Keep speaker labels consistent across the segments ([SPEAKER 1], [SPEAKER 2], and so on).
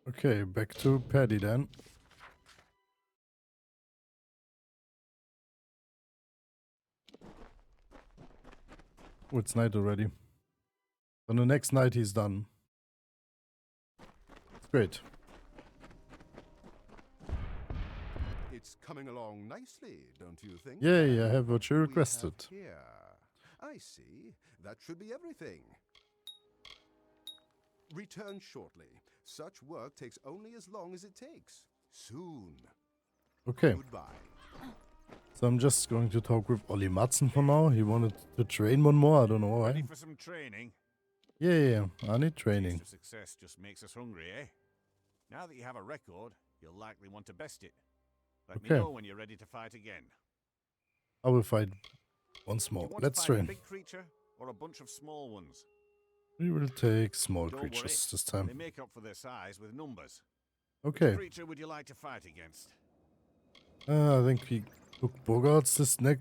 [SPEAKER 1] Okay, back to Paddy then. Oh, it's night already. On the next night he's done. It's great.
[SPEAKER 2] It's coming along nicely, don't you think?
[SPEAKER 1] Yay, I have what you requested.
[SPEAKER 2] Here. I see. That should be everything. Return shortly. Such work takes only as long as it takes. Soon.
[SPEAKER 1] Okay.
[SPEAKER 2] Goodbye.
[SPEAKER 1] So I'm just going to talk with Ollie Madsen for now. He wanted to train one more. I don't know why.
[SPEAKER 3] Ready for some training?
[SPEAKER 1] Yeah. I need training.
[SPEAKER 3] Taste of success just makes us hungry, eh? Now that you have a record, you'll likely want to best it. Let me know when you're ready to fight again.
[SPEAKER 1] I will fight once more. Let's train.
[SPEAKER 3] A big creature or a bunch of small ones?
[SPEAKER 1] We will take small
[SPEAKER 3] Don't
[SPEAKER 1] creatures
[SPEAKER 3] worry.
[SPEAKER 1] this time.
[SPEAKER 3] They make up for their size with numbers.
[SPEAKER 1] Okay.
[SPEAKER 3] Which creature would you like to fight against?
[SPEAKER 1] I think we took Bogarts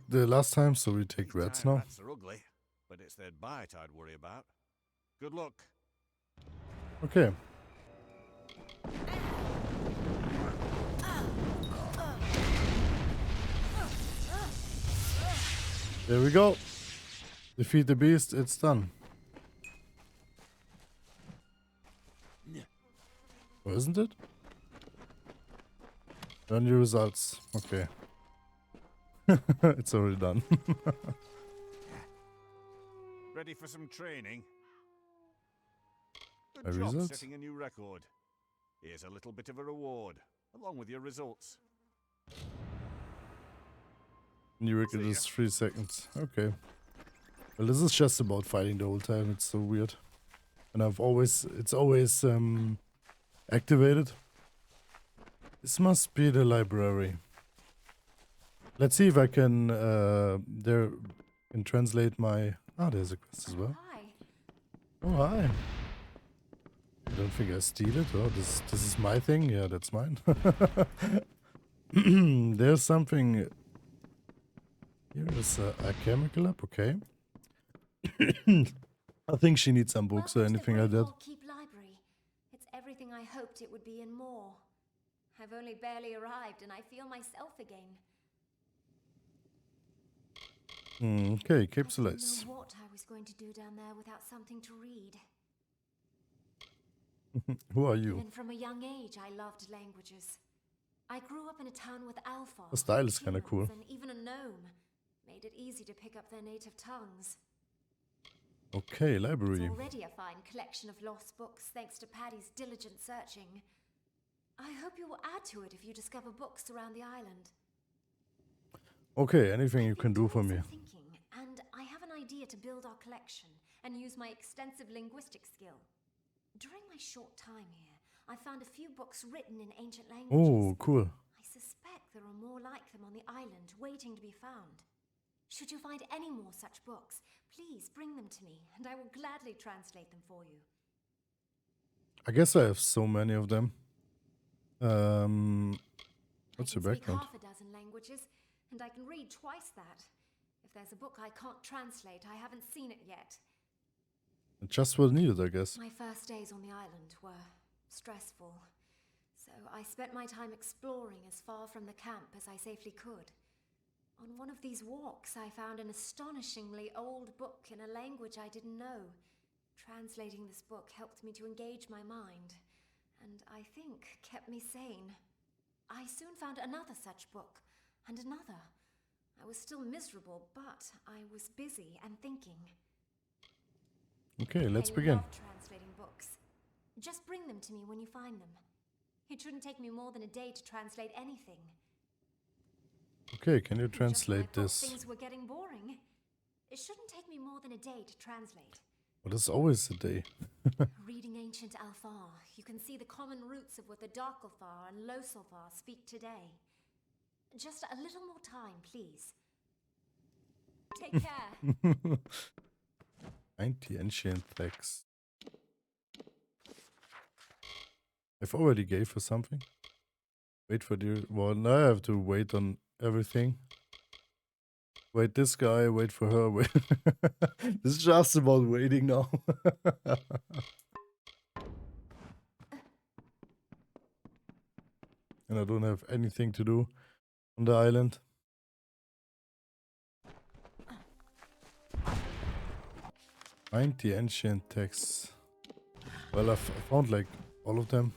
[SPEAKER 1] the last time, so we take rats now.
[SPEAKER 3] Rats are ugly, but it's their bite I'd worry about. Good luck.
[SPEAKER 1] Okay. There we go. Defeat the beast, it's done. Oh, isn't it? Run your results. Okay. It's already done.
[SPEAKER 3] Ready for some training?
[SPEAKER 1] My
[SPEAKER 3] Good job
[SPEAKER 1] results?
[SPEAKER 3] setting a new record. Here's a little bit of a reward, along with your results.
[SPEAKER 1] New record is 3 seconds. Okay. Well, this is just about fighting the whole time. It's so weird. And it's always activated. This must be the library. Let's see if I can translate my... Ah, there's a quest as well.
[SPEAKER 4] Hi.
[SPEAKER 1] Oh, hi. I don't think I steal it. Oh, this is my thing. Yeah, that's mine. There's something... Here is a chemical up, okay. I think she needs some books or anything like that.
[SPEAKER 4] Keep library. It's everything I hoped it would be and more. I've only barely arrived and I feel myself again.
[SPEAKER 1] Okay, Cape
[SPEAKER 4] I
[SPEAKER 1] Solace.
[SPEAKER 4] didn't know what I was going to do down there without something to read.
[SPEAKER 1] Who are you?
[SPEAKER 4] Even from a young age, I loved languages. I grew up in a town with alpha.
[SPEAKER 1] The style is kind of cool.
[SPEAKER 4] And even a gnome. Made it easy to pick up their native tongues.
[SPEAKER 1] Okay, library.
[SPEAKER 4] It's already a fine collection of lost books thanks to Paddy's diligent searching. I hope you will add to it if you discover books around the island.
[SPEAKER 1] Okay, anything you can do for me.
[SPEAKER 4] Thinking, and I have an idea to build our collection and use my extensive linguistic skill. During my short time here, I found a few books written in ancient languages.
[SPEAKER 1] Oh, cool.
[SPEAKER 4] I suspect there are more like them on the island waiting to be found. Should you find any more such books, please bring them to me, and I will gladly translate them for you.
[SPEAKER 1] I guess I have so many of them. What's your background?
[SPEAKER 4] I can speak half a dozen languages, and I can read twice that. If there's a book I can't translate, I haven't seen it yet.
[SPEAKER 1] Just what needed, I guess.
[SPEAKER 4] My first days on the island were stressful, so I spent my time exploring as far from the camp as I safely could. On one of these walks, I found an astonishingly old book in a language I didn't know. Translating this book helped me to engage my mind, and I think kept me sane. I soon found another such book, and another. I was still miserable, but I was busy and thinking.
[SPEAKER 1] Okay, let's begin.
[SPEAKER 4] I love translating books. Just bring them to me when you find them. It shouldn't take me more than a day to translate anything.
[SPEAKER 1] Okay, can you translate this?
[SPEAKER 4] Things were getting boring. It shouldn't take me more than a day to translate.
[SPEAKER 1] Well, it's always a day.
[SPEAKER 4] Reading ancient Alfar, you can see the common roots of what the Dark Alfar and Los Alfar speak today. Just a little more time, please. Take care.
[SPEAKER 1] 90 ancient texts. I've already gave her something. Wait for the... Well, now I have to wait on everything. Wait this guy, wait for her, wait. This is just about waiting now. and I don't have anything to do on the island. Find the ancient texts. Well, I found like all of them.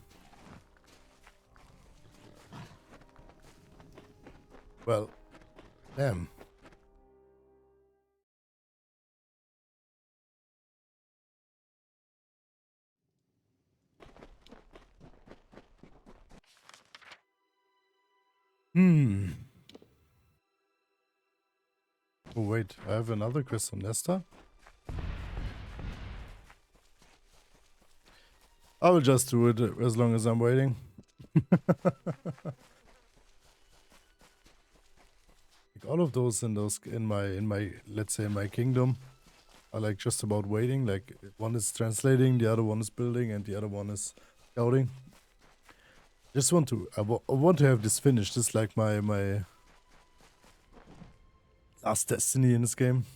[SPEAKER 1] Well, damn. Oh wait, I have another quest on Nesta. I will just do it as long as I'm waiting. Like all of those in my let's say my kingdom are like just about waiting. Like one is translating, the other one is building, and the other one is scouting. Just want to I want to have this finished. This is like my last destiny in this game.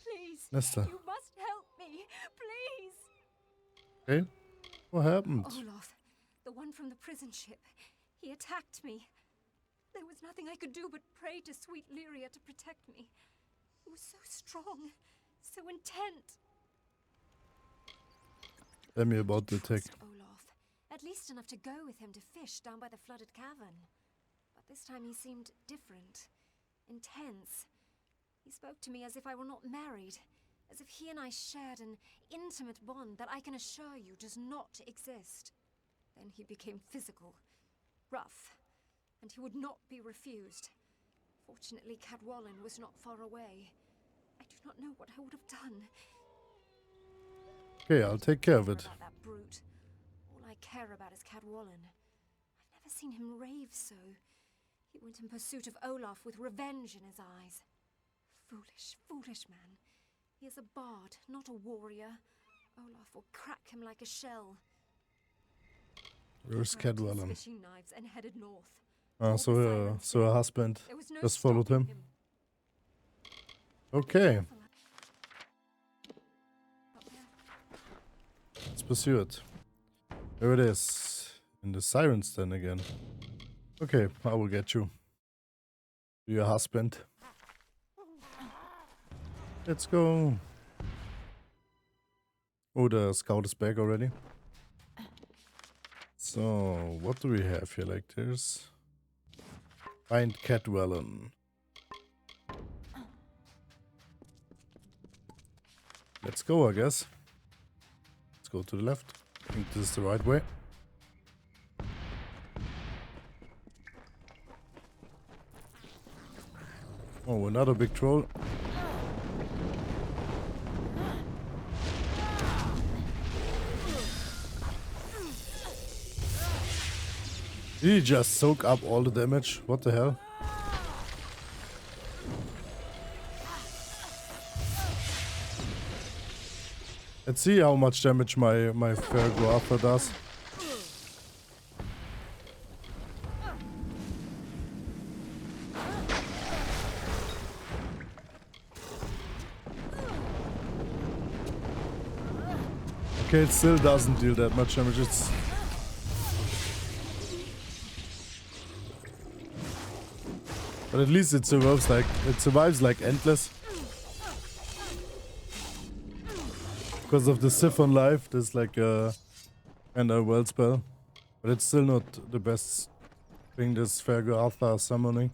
[SPEAKER 4] Please,
[SPEAKER 1] Nesta.
[SPEAKER 4] you must help me, please.
[SPEAKER 1] Okay. What happened?
[SPEAKER 4] Olaf, the one from the prison ship. He attacked me. There was nothing I could do but pray to sweet Lyria to protect me. He was so strong, so intent.
[SPEAKER 1] Tell me about the attack.
[SPEAKER 4] Olaf, at least enough to go with him to fish down by the flooded cavern. But this time he seemed different, intense. He spoke to me as if I were not married, as if he and I shared an intimate bond that I can assure you does not exist. Then he became physical, rough, and he would not be refused. Fortunately, Cadwallon was not far away. I do not know what I would have done.
[SPEAKER 1] Okay, I'll take care of it.
[SPEAKER 4] About that brute. All I care about is Cadwallon. I've never seen him rave so. He went in pursuit of Olaf with revenge in his eyes. Foolish, foolish man. He is a bard, not a warrior. Olaf will crack him like a shell.
[SPEAKER 1] Where's
[SPEAKER 4] He grabbed his
[SPEAKER 1] Cadwallon?
[SPEAKER 4] fishing knives and headed north.
[SPEAKER 1] Ah, so her husband
[SPEAKER 4] There was no
[SPEAKER 1] just followed
[SPEAKER 4] stopping
[SPEAKER 1] him. Okay, let's pursue it. There it is. In the Siren's Den again. Okay, I will get you. Your husband. Let's go. Oh, the scout is back already. So, what do we have here? Like, there's... Find Cadwallon. Let's go, I guess. Let's go to the left. I think this is the right way. Oh, another big troll. Did he just soak up all the damage? What the hell? Let's see how much damage my Fergo Arthur does. Okay, it still doesn't deal that much damage. It's but at least it survives like endless. Because of the Siphon life, there's like a kind of world spell. But it's still not the best thing this Fergo Arthur summoning.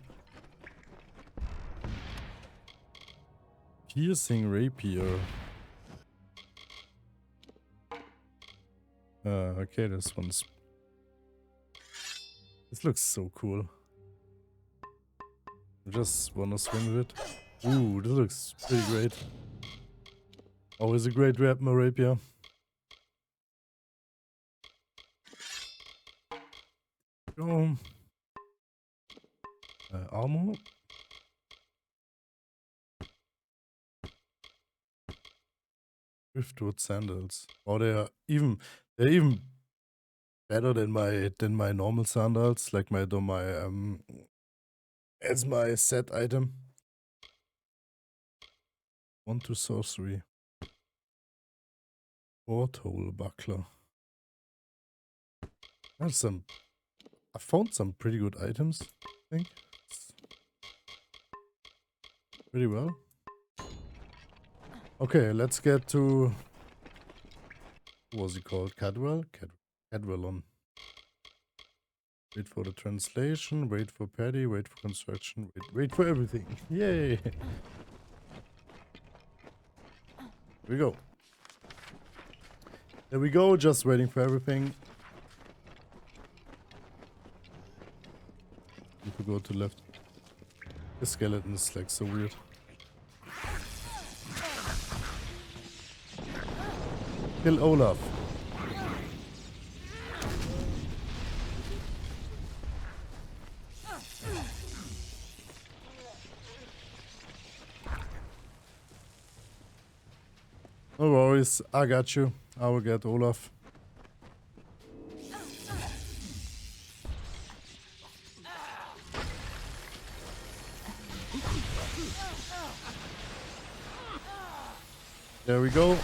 [SPEAKER 1] Piercing Rapier. Okay, this looks so cool. I just wanna swing with it. Ooh, this looks pretty great. Always a great rapier. Go. Armor. Driftwood sandals. Oh, they're even better than my normal sandals. Like as my set item. 1 to sorcery. Porthole buckler. That's some I found some pretty good items, I think. Pretty well. Okay, let's get to... What was he called? Cadwell? Cadwellon. Wait for the translation, wait for Paddy, wait for construction, wait for everything. Yay! Here we go. There we go, just waiting for everything. Need to go to left. The skeleton is like so weird. Kill Olaf. No worries, I got you. I will get Olaf. There we go.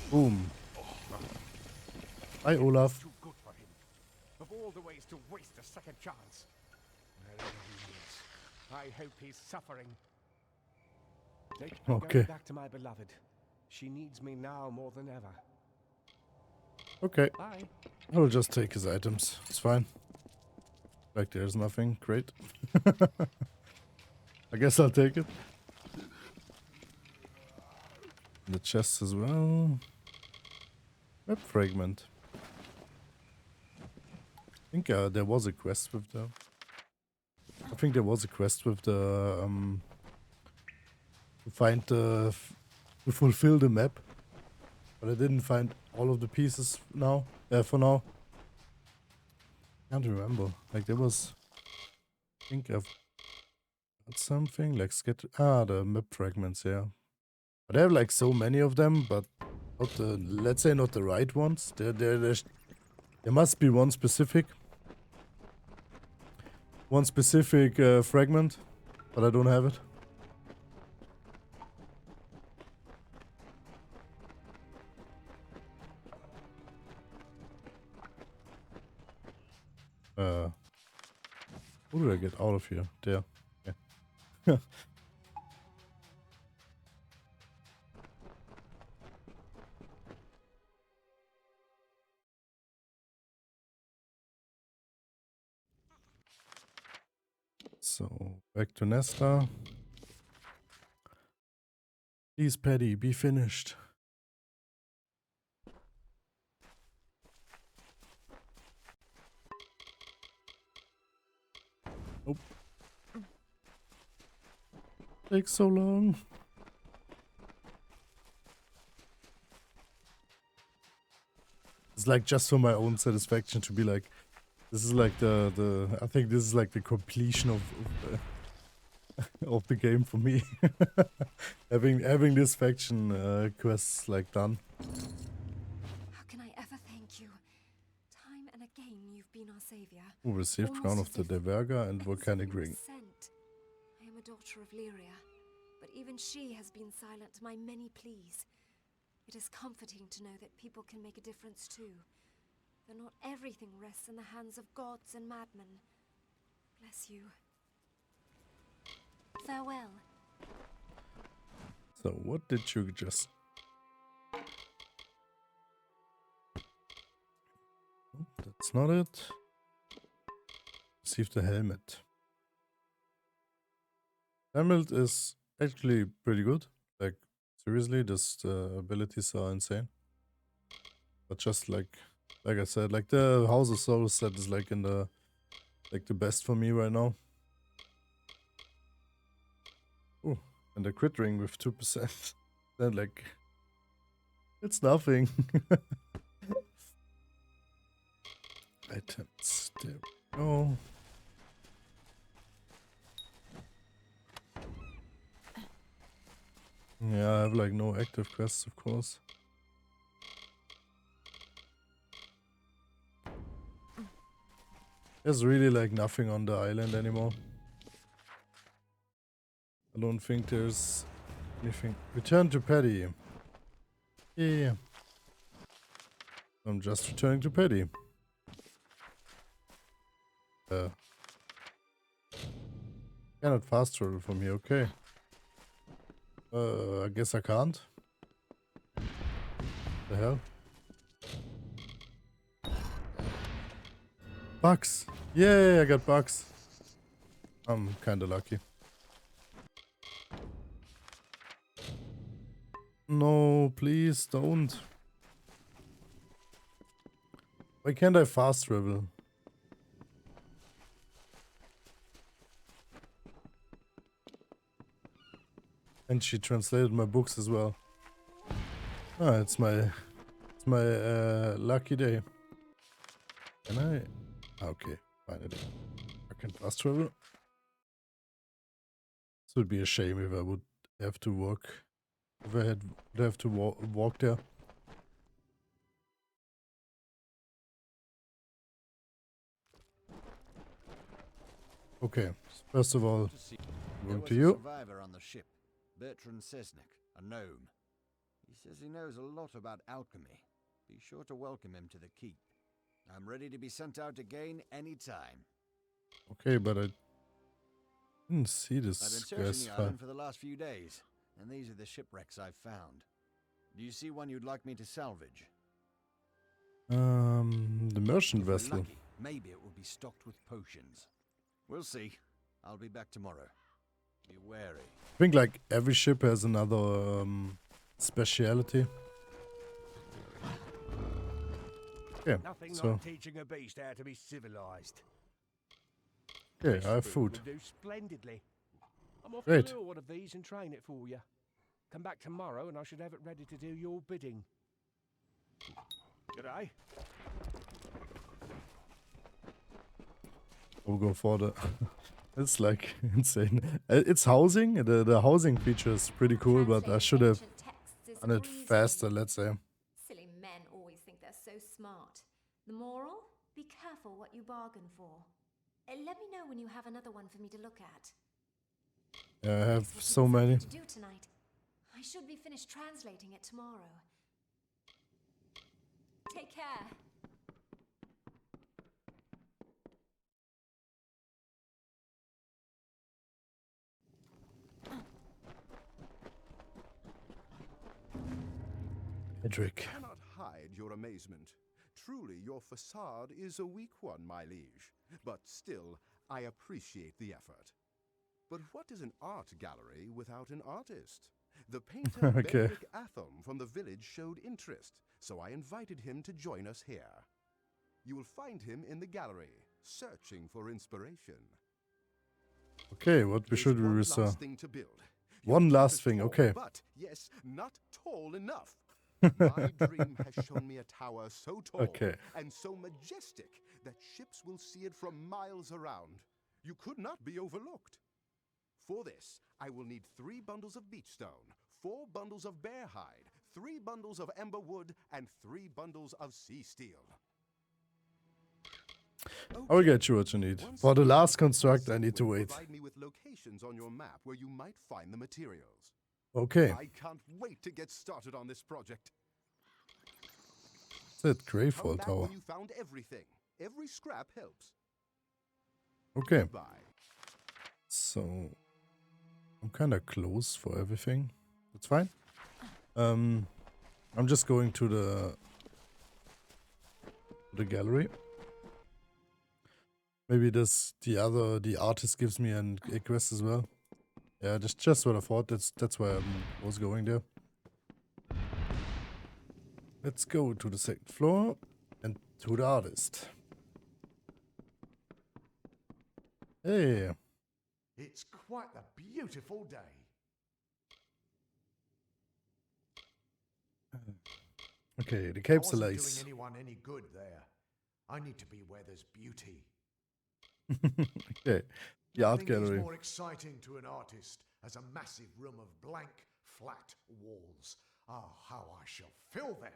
[SPEAKER 1] Boom. Hi, Olaf.
[SPEAKER 5] Too good for him. Of all the ways to waste a second chance. Wherever he is, I hope he's suffering. I'm going back to my beloved. She needs me now more than ever.
[SPEAKER 1] Okay.
[SPEAKER 5] Bye.
[SPEAKER 1] I will just take his items. It's fine. Like there's nothing. Great. I guess I'll take it. The chest as well. Map fragment. I think there was a quest with the... I think there was a quest with the... to find the... to fulfill the map. But I didn't find all of the pieces now. For now. Can't remember. Like there was... I think I've... got something like sketch... the map fragments, yeah. But I have like so many of them, but not the, let's say not the right ones. There must be one specific fragment, but I don't have it. How do I get out of here? There. Yeah. So, back to Nesta. Please, Paddy, be finished. Nope. Takes so long. It's like just for my own satisfaction to be like, this is like I think this is like the completion of the game for me. having this faction quests like done.
[SPEAKER 4] How can I ever thank you? Time and again you've been our savior.
[SPEAKER 1] Who received Crown of the Deverga and Volcanic Ring.
[SPEAKER 4] I am a daughter of Lyria, but even she has been silent to my many pleas. It is comforting to know that people can make a difference too. That not everything rests in the hands of gods and madmen. Bless you. Farewell.
[SPEAKER 1] So what did you just... Oh, that's not it. Receive the helmet. Helmet is actually pretty good. Like, seriously, this abilities are insane. But just like I said, like the House of Sorrow set is like in the best for me right now. Oh, and the crit ring with 2%. Then like it's nothing. Items. There we go. Yeah, I have like no active quests, of course. There's really like nothing on the island anymore. I don't think there's anything. Return to Paddy. Yeah. I'm just returning to Paddy. Cannot fast travel from here, okay. I guess I can't. The hell? Bugs! Yay, I got bugs. I'm kinda lucky. No, please don't. Why can't I fast travel? And she translated my books as well. Ah, it's my lucky day. Can I? Okay, finally. I can fast travel. This would be a shame if I would have to walk. If I would have to walk there. Okay, first of all, going to you.
[SPEAKER 3] Survivor on the ship, Bertrand Sesnick, a gnome. He says he knows a lot about alchemy. Be sure to welcome him to the keep. I'm ready to be sent out again anytime.
[SPEAKER 1] Okay, but I didn't see
[SPEAKER 3] I've been
[SPEAKER 1] this
[SPEAKER 3] searching
[SPEAKER 1] guy's
[SPEAKER 3] the
[SPEAKER 1] file.
[SPEAKER 3] island for the last few days, and these are the shipwrecks I've found. Do you see one you'd like me to salvage?
[SPEAKER 1] The merchant
[SPEAKER 3] If we're
[SPEAKER 1] vessel.
[SPEAKER 3] lucky, maybe it will be stocked with potions. We'll see. I'll be back tomorrow. Be wary.
[SPEAKER 1] I think like every ship has another speciality. Yeah,
[SPEAKER 5] Nothing
[SPEAKER 1] so
[SPEAKER 5] like teaching a beast how to be civilized.
[SPEAKER 1] okay,
[SPEAKER 5] This
[SPEAKER 1] I have
[SPEAKER 5] spoon
[SPEAKER 1] food.
[SPEAKER 5] will do splendidly. I'm off
[SPEAKER 1] Great.
[SPEAKER 5] to lure one of these and train it for you. Come back tomorrow and I should have it ready to do your bidding. G'day.
[SPEAKER 1] We'll go for the. It's like insane. It's housing. The housing feature is pretty cool, but I should have done it faster. Let's say.
[SPEAKER 4] Silly men always think they're so smart. The moral? Be careful what you bargain for. Let me know when you have another one for me to look at.
[SPEAKER 1] Yeah, I have
[SPEAKER 4] Guess we'll
[SPEAKER 1] so
[SPEAKER 4] keep
[SPEAKER 1] many.
[SPEAKER 4] something to do tonight. I should be finished translating it tomorrow. Take care.
[SPEAKER 1] Edric.
[SPEAKER 2] Cannot hide your amazement. Truly, your facade is a weak one, my liege. But still, I appreciate the effort. But what is an art gallery without an artist? The painter
[SPEAKER 1] Okay.
[SPEAKER 2] Benric Atham from the village showed interest, so I invited him to join us here. You will find him in the gallery, searching for inspiration.
[SPEAKER 1] Okay, what
[SPEAKER 2] There's
[SPEAKER 1] should we
[SPEAKER 2] one
[SPEAKER 1] restore?
[SPEAKER 2] last thing to build. Your
[SPEAKER 1] One
[SPEAKER 2] keep
[SPEAKER 1] last
[SPEAKER 2] is
[SPEAKER 1] thing,
[SPEAKER 2] tall,
[SPEAKER 1] okay.
[SPEAKER 2] But, yes, not tall enough. My dream has shown me a tower so tall
[SPEAKER 1] Okay.
[SPEAKER 2] and so majestic that ships will see it from miles around. You could not be overlooked. For this, I will need 3 bundles of beech stone, 4 bundles of bear hide, 3 bundles of ember wood, and 3 bundles of sea steel.
[SPEAKER 1] I will get you what you need.
[SPEAKER 2] Once
[SPEAKER 1] For the
[SPEAKER 2] again,
[SPEAKER 1] last
[SPEAKER 2] my
[SPEAKER 1] construct, I
[SPEAKER 2] son
[SPEAKER 1] need to
[SPEAKER 2] will
[SPEAKER 1] wait.
[SPEAKER 2] Provide me with locations on your map where you might find the materials.
[SPEAKER 1] Okay.
[SPEAKER 2] I can't wait to get started on this project.
[SPEAKER 1] That's it,
[SPEAKER 2] Come
[SPEAKER 1] Greyfall
[SPEAKER 2] back
[SPEAKER 1] Tower.
[SPEAKER 2] when you found everything. Every scrap helps.
[SPEAKER 1] Okay.
[SPEAKER 2] Goodbye.
[SPEAKER 1] So I'm kind of close for everything. That's fine. I'm just going to the gallery. Maybe the artist gives me a quest as well. Yeah, that's just what I thought. That's why I was going there. Let's go to the 2nd floor and to the artist. Hey.
[SPEAKER 6] It's quite a beautiful day.
[SPEAKER 1] Okay, the
[SPEAKER 6] I
[SPEAKER 1] Cape's the
[SPEAKER 6] wasn't
[SPEAKER 1] lace.
[SPEAKER 6] doing anyone any good there. I need to be where there's beauty.
[SPEAKER 1] Okay, the art
[SPEAKER 6] Nothing is
[SPEAKER 1] gallery.
[SPEAKER 6] more exciting to an artist as a massive room of blank, flat walls. Ah, how I shall fill them!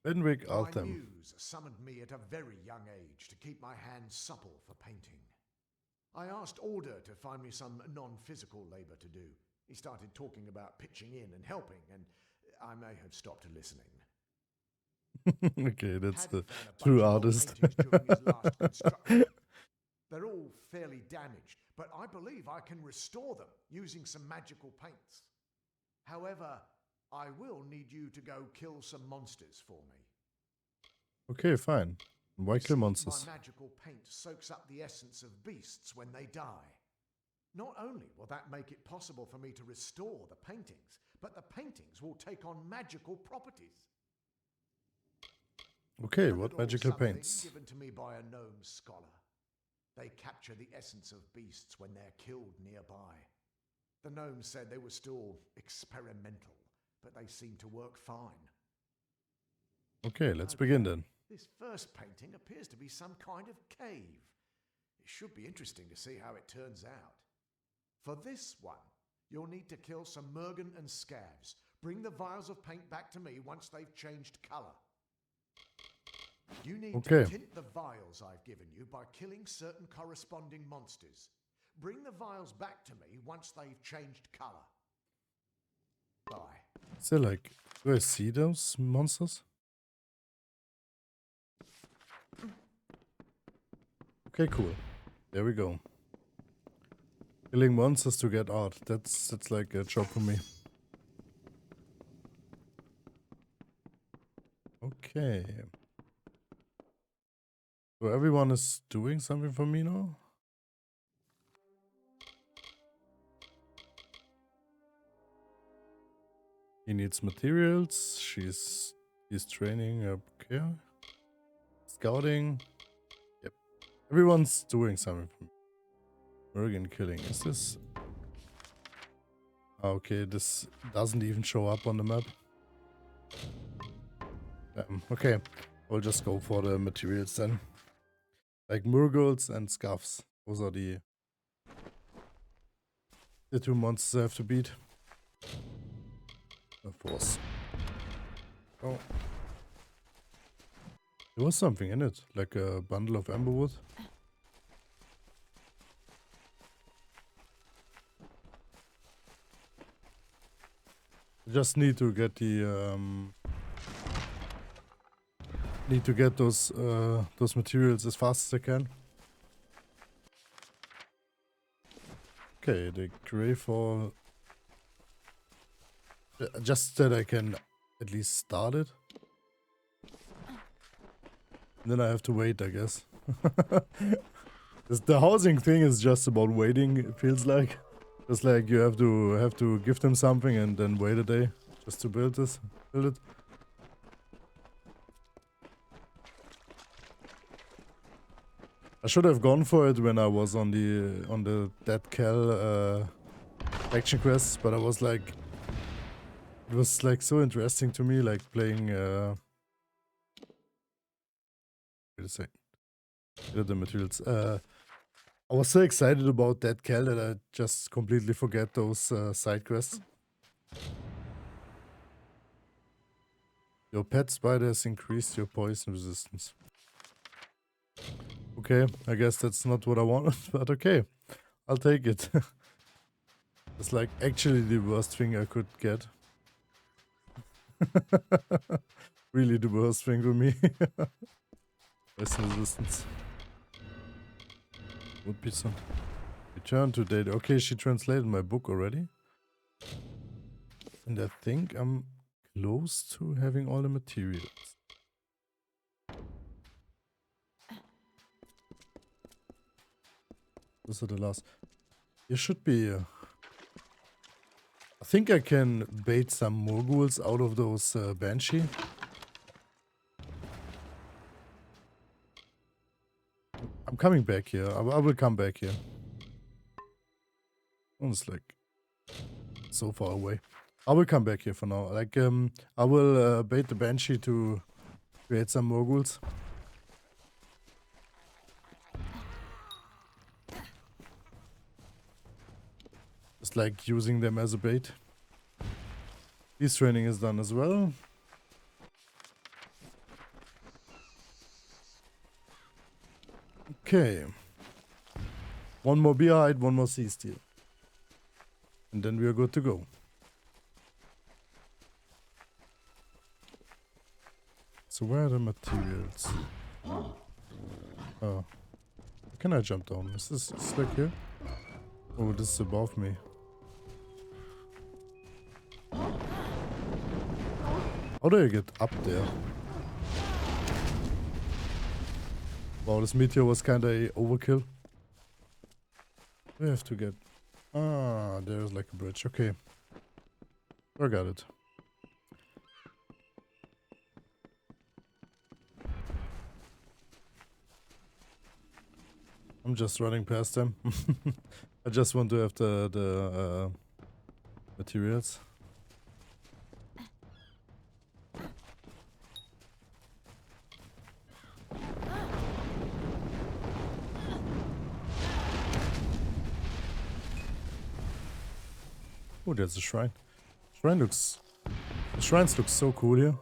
[SPEAKER 1] Benwick
[SPEAKER 6] My
[SPEAKER 1] Altham.
[SPEAKER 6] muse summoned me at a very young age to keep my hands supple for painting. I asked Order to find me some non-physical labor to do. He started talking about pitching in and helping, and I may have stopped listening.
[SPEAKER 1] Okay, that's the
[SPEAKER 6] Paddy found a bunch
[SPEAKER 1] true
[SPEAKER 6] of old
[SPEAKER 1] artist.
[SPEAKER 6] paintings during his last construction. They're all fairly damaged, but I believe I can restore them using some magical paints. However, I will need you to go kill some monsters for me.
[SPEAKER 1] Okay, fine. Why kill monsters?
[SPEAKER 6] My magical paint soaks up the essence of beasts when they die. Not only will that make it possible for me to restore the paintings, but the paintings will take on magical properties.
[SPEAKER 1] Okay,
[SPEAKER 6] A
[SPEAKER 1] what
[SPEAKER 6] little
[SPEAKER 1] magical
[SPEAKER 6] something
[SPEAKER 1] paints?
[SPEAKER 6] given to me by a gnome scholar. They capture the essence of beasts when they're killed nearby. The gnomes said they were still experimental, but they seem to work fine.
[SPEAKER 1] Okay, let's begin then.
[SPEAKER 6] This first painting appears to be some kind of cave. It should be interesting to see how it turns out. For this one, you'll need to kill some Mergen and Scavs. Bring the vials of paint back to me once they've changed color. You need to tint the vials I've given you by killing certain corresponding monsters. Bring the vials back to me once they've changed color. Bye.
[SPEAKER 1] Is there like, do I see those monsters? Okay, cool. There we go. Killing monsters to get art. That's like a job for me. Okay. So everyone is doing something for me now? He needs materials. He's training up here. Scouting. Yep. Everyone's doing something for me. Mergen killing. Is this? Okay, this doesn't even show up on the map. Okay, we'll just go for the materials then. Like Murgles and Scuffs. Those are the two monsters I have to beat. Of course. Oh. There was something in it, like a bundle of amberwood. Just need to get the those materials as fast as I can. Okay, the gray fall. Just that I can at least start it. And then I have to wait, I guess. The housing thing is just about waiting, it feels like. It's like you have to give them something and then wait a day just to build it. I should have gone for it when I was on the Dead Cal action quests, but I was like, it was like so interesting to me, like playing. Wait a second. Here are the materials. I was so excited about Dead Cal that I just completely forget those side quests. Your pet spiders increased your poison resistance. Okay, I guess that's not what I wanted, but okay. I'll take it. It's like actually the worst thing I could get. Really the worst thing for me. Poison resistance. Would be some. Return to data. Okay, she translated my book already. And I think I'm close to having all the materials. Those are the last. You should be. I think I can bait some Morghuls out of those Banshee. I'm coming back here. I will come back here. It's like so far away. I will come back here for now. Like I will bait the Banshee to create some Morghuls. Just like using them as a bait. Beast training is done as well. Okay. One more beer hide, one more sea steel. And then we are good to go. So where are the materials? Oh. can I jump down? Is this like here? Oh, this is above me. How do I get up there? Wow, this meteor was kinda a overkill. We have to get... Ah, there's like a bridge. Okay. I got it. I'm just running past them. I just want to have the materials. Oh, there's a shrine. The shrines look so cool here.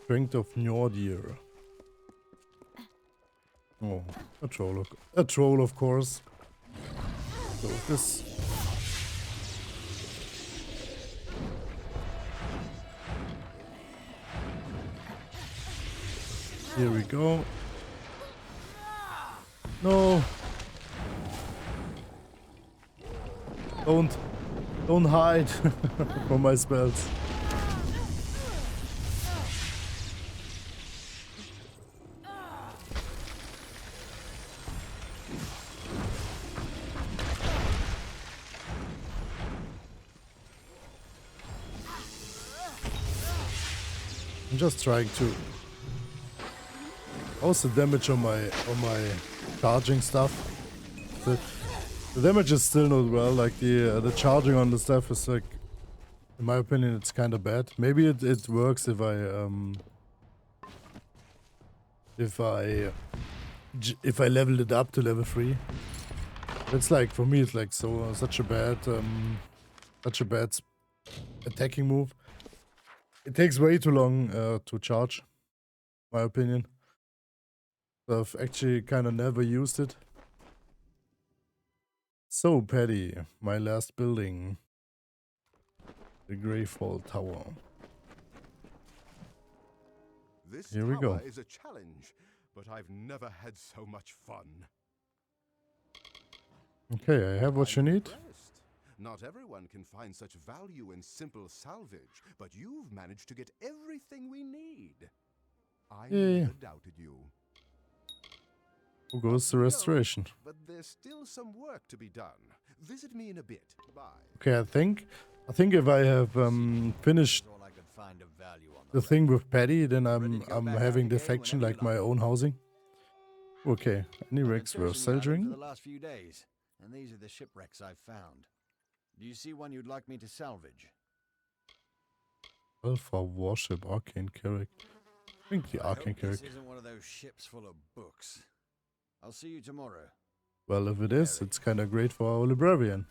[SPEAKER 1] Strength of Njordir. Oh, a troll, of course. So this. Here we go. No. Don't hide from my spells. I'm just trying to. How's the damage on my charging stuff? The damage is still not well. Like the charging on the stuff is like, in my opinion, it's kind of bad. Maybe it works if I leveled it up to level 3. It's like, for me, it's like such a bad attacking move. It takes way too long to charge, my opinion. So I've actually kind of never used it. So, Paddy, my last building. The Greyfall Tower.
[SPEAKER 2] This
[SPEAKER 1] Here we go.
[SPEAKER 2] tower is a challenge, but I've never had so much fun.
[SPEAKER 1] Okay, I have what you need.
[SPEAKER 2] Impressed. Not everyone can find such value in simple salvage, but you've managed to get everything we need. I never doubted you.
[SPEAKER 1] Who goes to restoration?
[SPEAKER 2] But there's still some work to be done. Visit me in a bit. Bye.
[SPEAKER 1] Okay, I think if I have finished
[SPEAKER 3] All I could find of value on
[SPEAKER 1] the thing with Paddy, then I'm having the faction like my own housing. Okay, any wrecks were
[SPEAKER 3] for the
[SPEAKER 1] salvaging?
[SPEAKER 3] last few days, and these are the shipwrecks I've found. Do you see one you'd like me to salvage?
[SPEAKER 1] Alpha warship, arcane carrack. I think the arcane carrack.
[SPEAKER 3] This isn't one of those ships full of books. I'll see you tomorrow.
[SPEAKER 1] Well, if it is, it's kind of great for our librarian.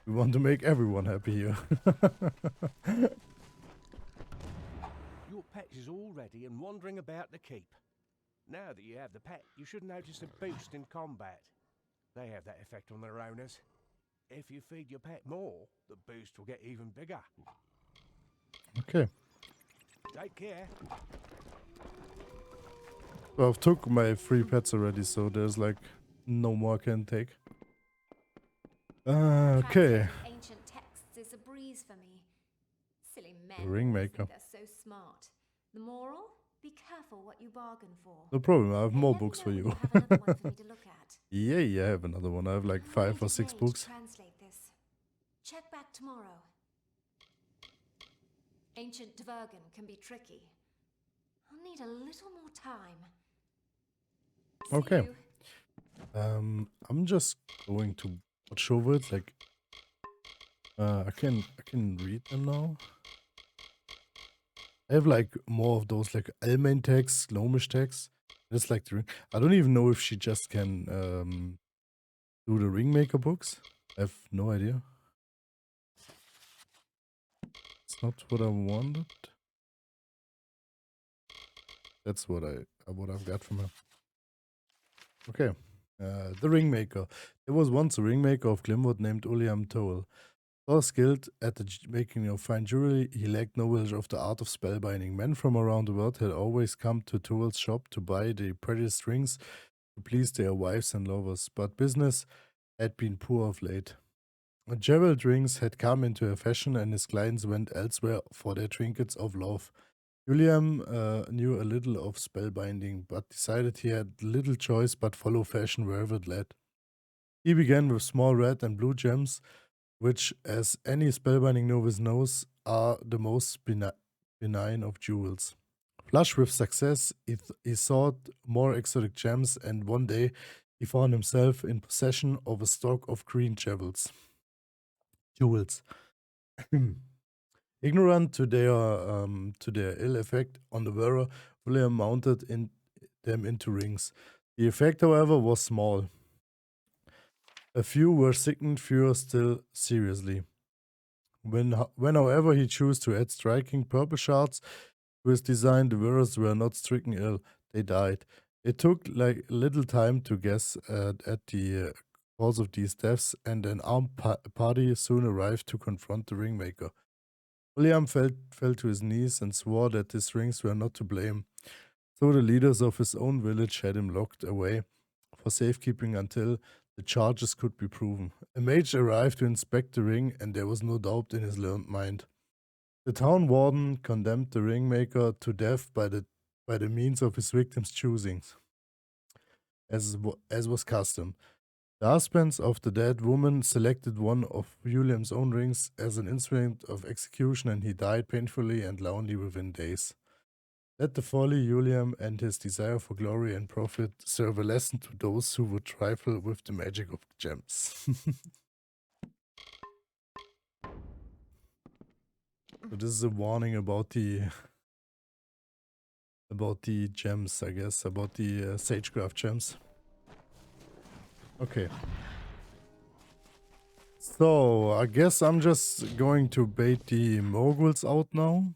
[SPEAKER 1] We want to make everyone happy here.
[SPEAKER 5] Your pet is all ready and wandering about the keep. Now that you have the pet, you should notice a boost in combat. They have that effect on their owners. If you feed your pet more, the boost will get even bigger.
[SPEAKER 1] Okay.
[SPEAKER 5] Take care.
[SPEAKER 1] So I've took my 3 pets already, so there's like no more I can take. Okay.
[SPEAKER 4] Ancient texts is a breeze for me. Silly men.
[SPEAKER 1] The Ringmaker.
[SPEAKER 4] They're so smart. The moral? Be careful what you bargain for.
[SPEAKER 1] No problem, I have
[SPEAKER 4] They
[SPEAKER 1] more
[SPEAKER 4] never
[SPEAKER 1] books for
[SPEAKER 4] know
[SPEAKER 1] you.
[SPEAKER 4] when have another one for me to look at.
[SPEAKER 1] Yay, I have another one. I have like 5
[SPEAKER 4] I'll
[SPEAKER 1] or 6
[SPEAKER 4] need a day to
[SPEAKER 1] books.
[SPEAKER 4] translate this. Check back tomorrow. Ancient Dvergen can be tricky. I'll need a little more time. See
[SPEAKER 1] Okay.
[SPEAKER 4] you.
[SPEAKER 1] I'm just going to watch over it. Like, I can read them now. I have like more of those like Almain texts, Gnomish texts. It's like the ring. I don't even know if she just can do the Ringmaker books. I have no idea. It's not what I wanted. That's what I've got from her. Okay. The Ringmaker. There was once a Ringmaker of Glimwood named Uliam Toel. So skilled at the making of fine jewelry, he lacked knowledge of the art of spellbinding. Men from around the world had always come to Toel's shop to buy the prettiest rings to please their wives and lovers, but business had been poor of late. Gerald rings had come into a fashion, and his clients went elsewhere for their trinkets of love. William knew a little of spellbinding, but decided he had little choice but follow fashion wherever it led. He began with small red and blue gems, which, as any spellbinding novice knows, are the most benign of jewels. Flush with success, he sought more exotic gems, and one day he found himself in possession of a stock of green jewels. Ignorant to their ill effect on the wearer, William mounted them into rings. The effect, however, was small. A few were sickened, fewer still seriously. When however, he chose to add striking purple shards to his design, the wearers were not stricken ill; they died. It took like little time to guess at the cause of these deaths, and an armed party soon arrived to confront the ringmaker. William fell to his knees and swore that his rings were not to blame, so the leaders of his own village had him locked away for safekeeping until the charges could be proven. A mage arrived to inspect the ring, and there was no doubt in his learned mind. The town warden condemned the ringmaker to death by the means of his victim's choosing, as was custom. The husbands of the dead woman selected one of William's own rings as an instrument of execution, and he died painfully and lonely within days. Let the folly, William, and his desire for glory and profit serve a lesson to those who would trifle with the magic of gems. So this is a warning about the gems, I guess, about the sagecraft gems. Okay. So I guess I'm just going to bait the moguls out now.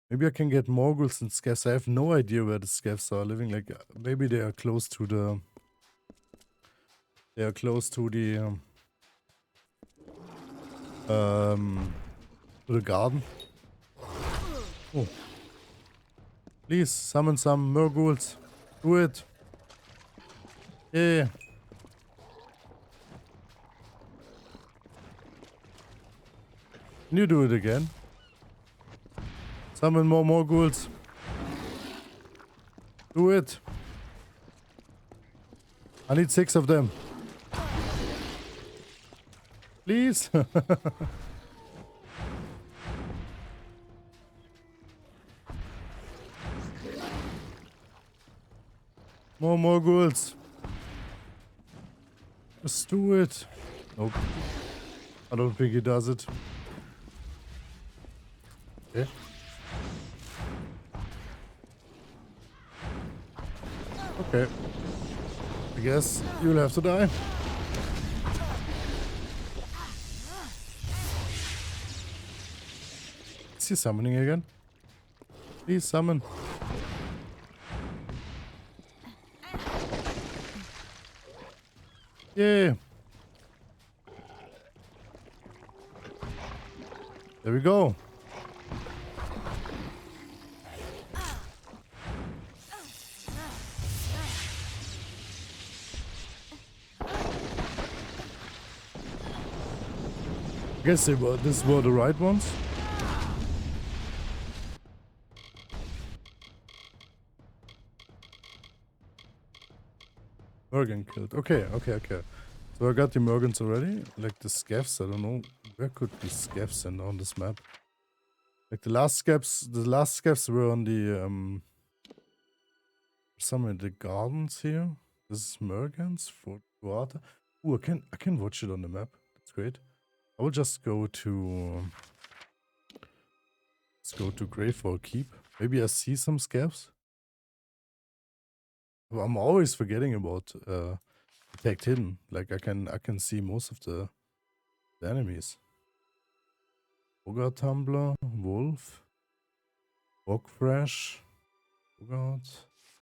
[SPEAKER 1] Maybe I can get moguls and scavs. I have no idea where the scavs are living. Like maybe they are close to the. They are close to the. To the garden. Oh. Please summon some moguls. Do it. Yeah. Can you do it again? Summon more moguls. Do it. I need 6 of them. Please. More moguls. Just do it. Nope. I don't think he does it. Okay. Okay. I guess you'll have to die. Is he summoning again? Please summon. Yeah. There we go. I guess these were the right ones. Mergan killed. Okay. So I got the Mergans already. Like the scavs, I don't know. Where could be scavs and on this map? Like the last scavs were on the some in the gardens here. This is Mergans for water. Ooh, I can watch it on the map. That's great. I will just go to let's go to Greyfall Keep. Maybe I see some scavs. Well, I'm always forgetting about Detect Hidden. Like I can see most of the enemies. Ogre Tumbler, Wolf, Bogfresh, Bogart.